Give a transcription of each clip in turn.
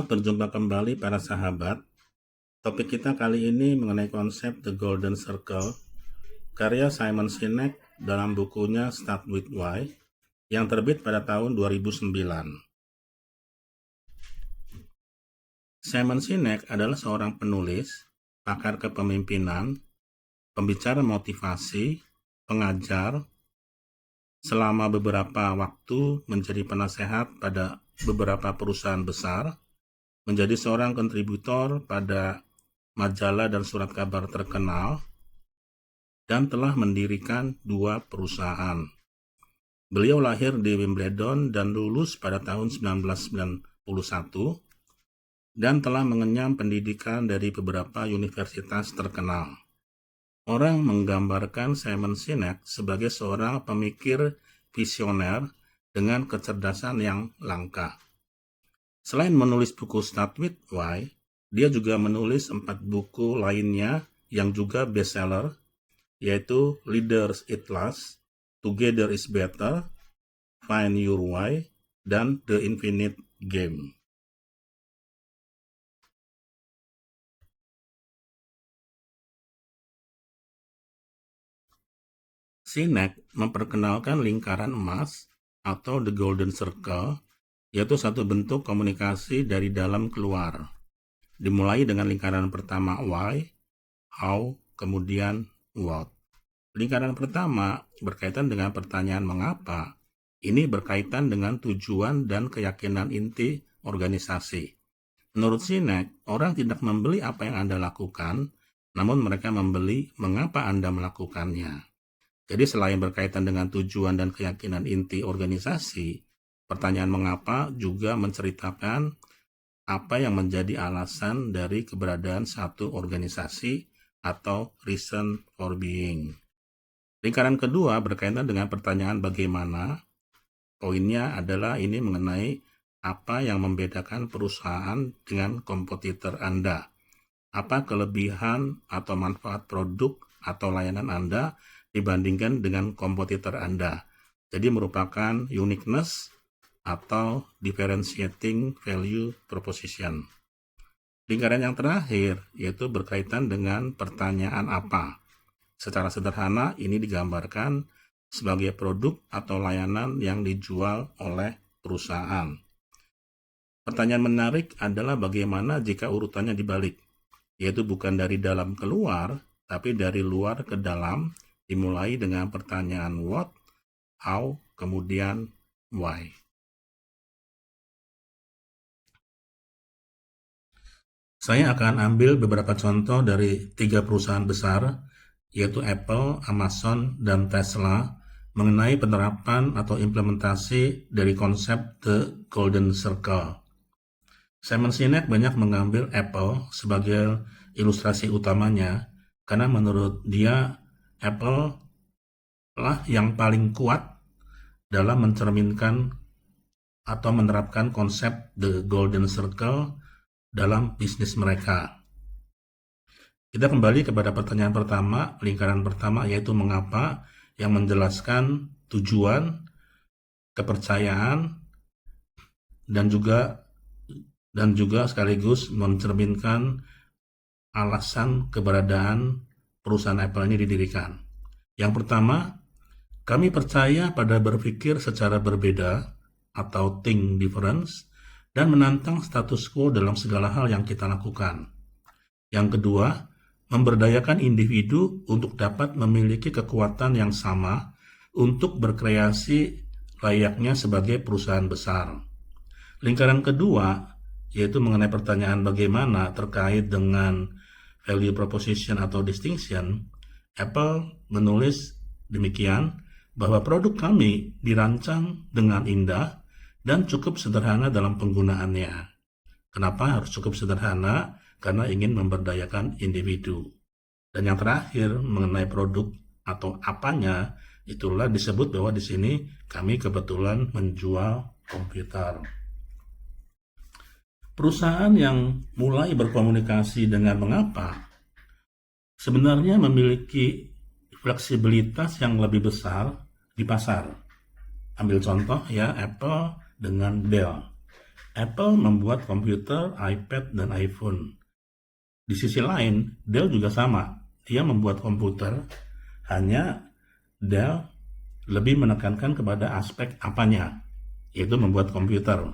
berjumpa kembali para sahabat. Topik kita kali ini mengenai konsep The Golden Circle, karya Simon Sinek dalam bukunya Start With Why, yang terbit pada tahun 2009. Simon Sinek adalah seorang penulis, pakar kepemimpinan, pembicara motivasi, pengajar, selama beberapa waktu menjadi penasehat pada beberapa perusahaan besar, menjadi seorang kontributor pada majalah dan surat kabar terkenal, dan telah mendirikan 2 perusahaan. Beliau lahir di Wimbledon dan lulus pada tahun 1991, dan telah mengenyam pendidikan dari beberapa universitas terkenal. Orang menggambarkan Simon Sinek sebagai seorang pemikir visioner dengan kecerdasan yang langka. Selain menulis buku Start With Why, dia juga menulis 4 buku lainnya yang juga bestseller, yaitu Leaders Eat Last, Together is Better, Find Your Why, dan The Infinite Game. Sinek memperkenalkan lingkaran emas atau The Golden Circle, yaitu satu bentuk komunikasi dari dalam keluar. Dimulai dengan lingkaran pertama why, how, kemudian what. Lingkaran pertama berkaitan dengan pertanyaan mengapa. Ini berkaitan dengan tujuan dan keyakinan inti organisasi. Menurut Sinek, orang tidak membeli apa yang Anda lakukan, namun mereka membeli mengapa Anda melakukannya. Jadi selain berkaitan dengan tujuan dan keyakinan inti organisasi, pertanyaan mengapa juga menceritakan apa yang menjadi alasan dari keberadaan satu organisasi atau reason for being. Lingkaran kedua berkaitan dengan pertanyaan bagaimana. Poinnya adalah ini mengenai apa yang membedakan perusahaan dengan kompetitor Anda. Apa kelebihan atau manfaat produk atau layanan Anda dibandingkan dengan kompetitor Anda. Jadi merupakan uniqueness atau differentiating value proposition. Lingkaran yang terakhir yaitu berkaitan dengan pertanyaan apa. Secara sederhana ini digambarkan sebagai produk atau layanan yang dijual oleh perusahaan. Pertanyaan menarik adalah bagaimana jika urutannya dibalik, yaitu bukan dari dalam keluar, tapi dari luar ke dalam, dimulai dengan pertanyaan what, how, kemudian why. Saya akan ambil beberapa contoh dari 3 perusahaan besar, yaitu Apple, Amazon, dan Tesla, mengenai penerapan atau implementasi dari konsep The Golden Circle. Simon Sinek banyak mengambil Apple sebagai ilustrasi utamanya, karena menurut dia, Apple lah yang paling kuat dalam mencerminkan atau menerapkan konsep The Golden Circle dalam bisnis mereka. Kita kembali kepada pertanyaan pertama, lingkaran pertama, yaitu mengapa, yang menjelaskan tujuan, kepercayaan, dan juga sekaligus mencerminkan alasan keberadaan perusahaan Apple ini didirikan. Yang pertama, kami percaya pada berpikir secara berbeda atau think difference dan menantang status quo dalam segala hal yang kita lakukan. Yang kedua, memberdayakan individu untuk dapat memiliki kekuatan yang sama untuk berkreasi layaknya sebagai perusahaan besar. Lingkaran kedua, yaitu mengenai pertanyaan bagaimana terkait dengan value proposition atau distinction, Apple menulis demikian, bahwa produk kami dirancang dengan indah dan cukup sederhana dalam penggunaannya. Kenapa harus cukup sederhana? Karena ingin memberdayakan individu. Dan yang terakhir mengenai produk atau apanya, itulah disebut bahwa di sini kami kebetulan menjual komputer. Perusahaan yang mulai berkomunikasi dengan mengapa sebenarnya memiliki fleksibilitas yang lebih besar di pasar. Ambil contoh ya, Apple dengan Dell. Apple membuat komputer, iPad, dan iPhone. Di sisi lain, Dell juga sama. Dia membuat komputer, hanya Dell lebih menekankan kepada aspek apanya, yaitu membuat komputer.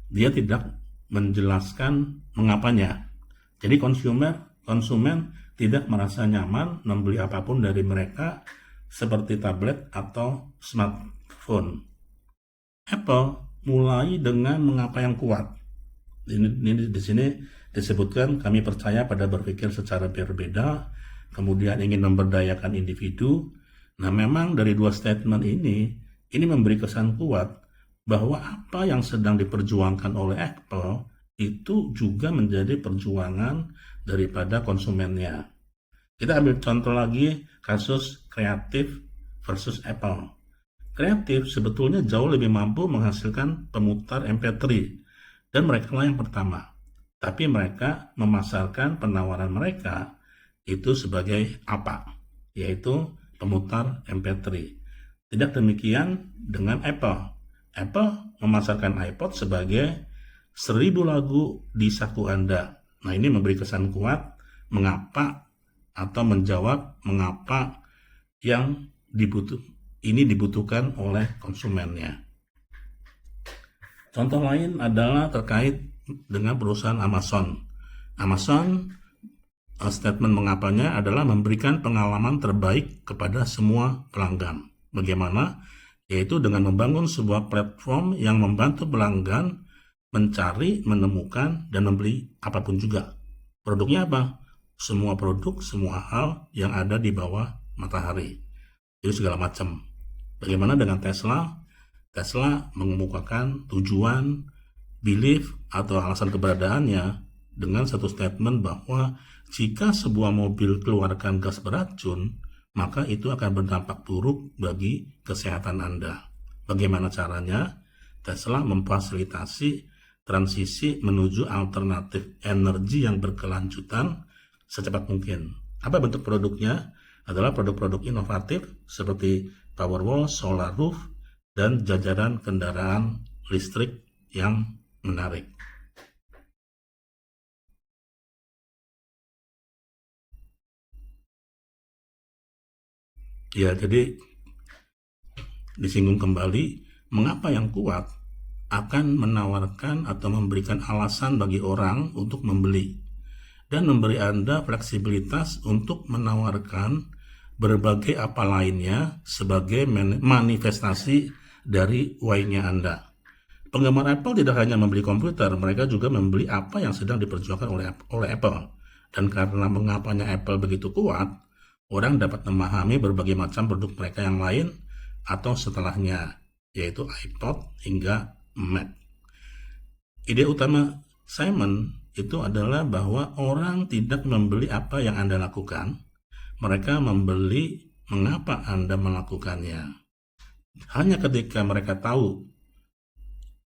Dia tidak menjelaskan mengapanya. Jadi konsumen tidak merasa nyaman membeli apapun dari mereka seperti tablet atau smartphone. Apple mulai dengan mengapa yang kuat. Ini di sini disebutkan kami percaya pada berpikir secara berbeda, kemudian ingin memberdayakan individu. Nah, memang dari dua statement ini memberi kesan kuat bahwa apa yang sedang diperjuangkan oleh Apple itu juga menjadi perjuangan daripada konsumennya. Kita ambil contoh lagi kasus Creative versus Apple. Creative sebetulnya jauh lebih mampu menghasilkan pemutar MP3 dan mereka lah yang pertama. Tapi mereka memasarkan penawaran mereka itu sebagai apa? Yaitu pemutar MP3. Tidak demikian dengan Apple. Apple memasarkan iPod sebagai 1000 lagu di saku Anda. Nah, ini memberi kesan kuat mengapa atau menjawab mengapa yang dibutuhkan oleh konsumennya. Contoh lain adalah terkait dengan perusahaan Amazon. Amazon statement mengapanya adalah memberikan pengalaman terbaik kepada semua pelanggan. Bagaimana? Yaitu dengan membangun sebuah platform yang membantu pelanggan mencari, menemukan, dan membeli apapun juga. Produknya apa? Semua produk, semua hal yang ada di bawah matahari. Jadi segala macam. Bagaimana dengan Tesla? Tesla mengemukakan tujuan, belief, atau alasan keberadaannya dengan satu statement bahwa jika sebuah mobil keluarkan gas beracun, maka itu akan berdampak buruk bagi kesehatan Anda. Bagaimana caranya? Tesla memfasilitasi transisi menuju alternatif energi yang berkelanjutan secepat mungkin. Apa bentuk produknya? Adalah produk-produk inovatif seperti Powerwall, solar roof, dan jajaran kendaraan listrik yang menarik. Ya, jadi disinggung kembali, mengapa yang kuat akan menawarkan atau memberikan alasan bagi orang untuk membeli dan memberi Anda fleksibilitas untuk menawarkan berbagai apa lainnya sebagai manifestasi dari why-nya Anda. Penggemar Apple tidak hanya membeli komputer, mereka juga membeli apa yang sedang diperjuangkan oleh Apple. Dan karena mengapanya Apple begitu kuat, orang dapat memahami berbagai macam produk mereka yang lain atau setelahnya, yaitu iPod hingga Mac. Ide utama Simon itu adalah bahwa orang tidak membeli apa yang Anda lakukan, mereka membeli mengapa Anda melakukannya. Hanya ketika mereka tahu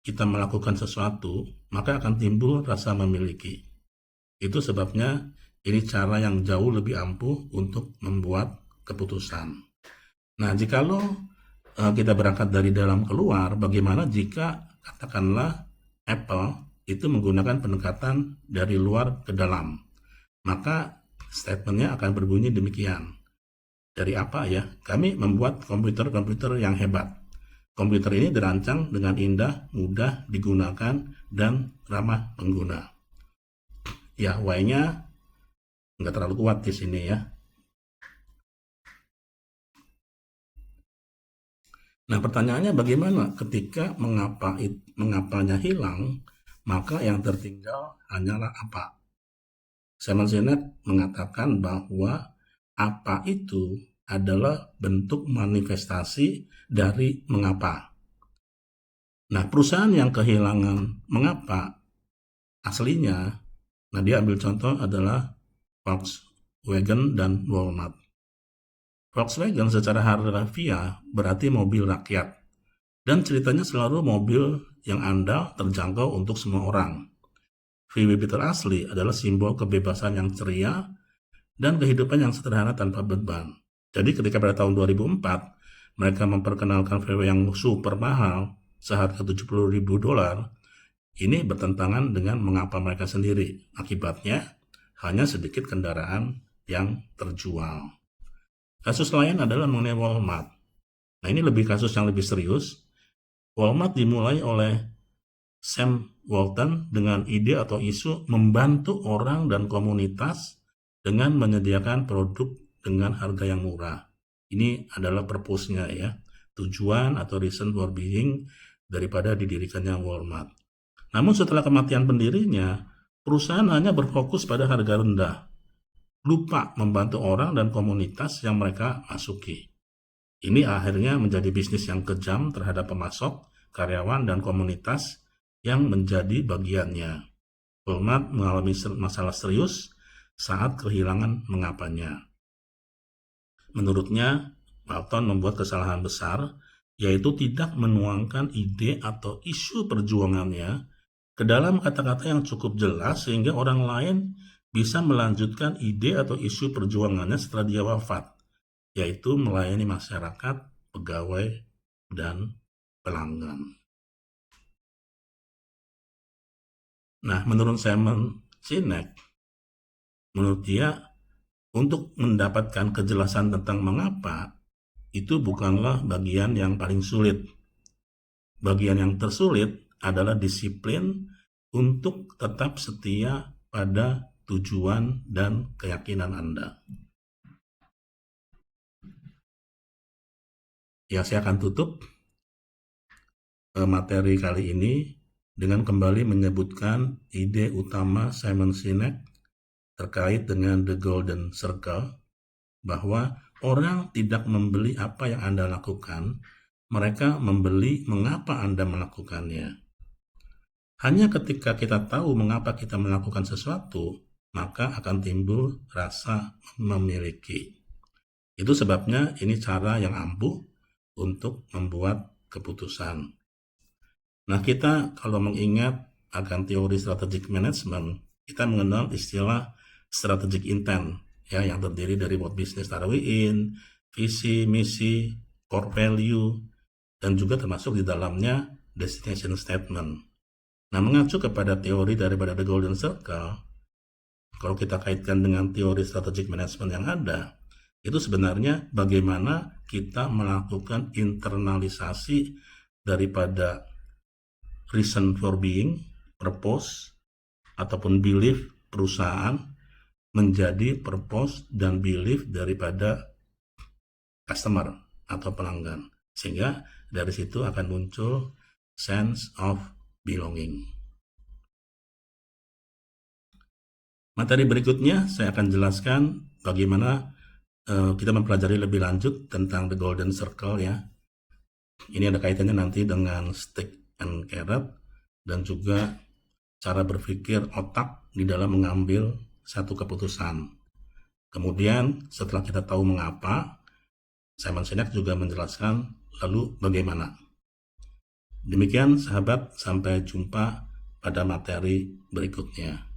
kita melakukan sesuatu, maka akan timbul rasa memiliki. Itu sebabnya ini cara yang jauh lebih ampuh untuk membuat keputusan. Nah, jikalau kita berangkat dari dalam keluar, bagaimana jika katakanlah Apple itu menggunakan pendekatan dari luar ke dalam? Maka statementnya akan berbunyi demikian. Dari apa ya? Kami membuat komputer-komputer yang hebat. Komputer ini dirancang dengan indah, mudah digunakan, dan ramah pengguna. Ya, Y-nya nggak terlalu kuat di sini ya. Nah, pertanyaannya bagaimana ketika mengapanya hilang, maka yang tertinggal hanyalah apa? Simon Sinek mengatakan bahwa apa itu adalah bentuk manifestasi dari mengapa. Nah, perusahaan yang kehilangan mengapa aslinya, nah dia ambil contoh adalah Volkswagen dan Walmart. Volkswagen secara harfiah berarti mobil rakyat, dan ceritanya selalu mobil yang andal terjangkau untuk semua orang. VW Beetle asli adalah simbol kebebasan yang ceria dan kehidupan yang sederhana tanpa beban. Jadi ketika pada tahun 2004 mereka memperkenalkan VW yang super mahal seharga $70.000, Ini bertentangan dengan mengapa mereka sendiri. Akibatnya, hanya sedikit kendaraan yang terjual. Kasus lain adalah mengenai Walmart. Nah, ini kasus yang lebih serius. Walmart dimulai oleh Sam Walton dengan ide atau isu membantu orang dan komunitas dengan menyediakan produk dengan harga yang murah. Ini adalah purpose-nya ya, tujuan atau reason for being daripada didirikannya Walmart. Namun setelah kematian pendirinya, perusahaan hanya berfokus pada harga rendah, lupa membantu orang dan komunitas yang mereka masuki. Ini akhirnya menjadi bisnis yang kejam terhadap pemasok, karyawan, dan komunitas yang menjadi bagiannya. Walmart mengalami masalah serius saat kehilangan mengapanya. Menurutnya, Walton membuat kesalahan besar, yaitu tidak menuangkan ide atau isu perjuangannya ke dalam kata-kata yang cukup jelas sehingga orang lain bisa melanjutkan ide atau isu perjuangannya setelah dia wafat, yaitu melayani masyarakat, pegawai, dan pelanggan. Nah, menurut Simon Sinek, menurut dia, untuk mendapatkan kejelasan tentang mengapa, itu bukanlah bagian yang paling sulit. Bagian yang tersulit adalah disiplin untuk tetap setia pada tujuan dan keyakinan Anda. Ya, saya akan tutup materi kali ini dengan kembali menyebutkan ide utama Simon Sinek terkait dengan The Golden Circle, bahwa orang tidak membeli apa yang Anda lakukan, mereka membeli mengapa Anda melakukannya. Hanya ketika kita tahu mengapa kita melakukan sesuatu, maka akan timbul rasa memiliki. Itu sebabnya ini cara yang ampuh untuk membuat keputusan. Nah, kita kalau mengingat akan teori strategic management, kita mengenal istilah strategic intent, ya, yang terdiri dari what business are we in, visi, misi, core value, dan juga termasuk di dalamnya destination statement. Nah, mengacu kepada teori daripada The Golden Circle, kalau kita kaitkan dengan teori strategic management yang ada, itu sebenarnya bagaimana kita melakukan internalisasi daripada reason for being, purpose, ataupun belief perusahaan menjadi purpose dan belief daripada customer atau pelanggan. Sehingga dari situ akan muncul sense of belonging. Materi berikutnya saya akan jelaskan bagaimana kita mempelajari lebih lanjut tentang The Golden Circle ya. Ini ada kaitannya nanti dengan stick and carrot dan juga cara berpikir otak di dalam mengambil satu keputusan. Kemudian setelah kita tahu mengapa, Simon Sinek juga menjelaskan lalu bagaimana. Demikian sahabat, sampai jumpa pada materi berikutnya.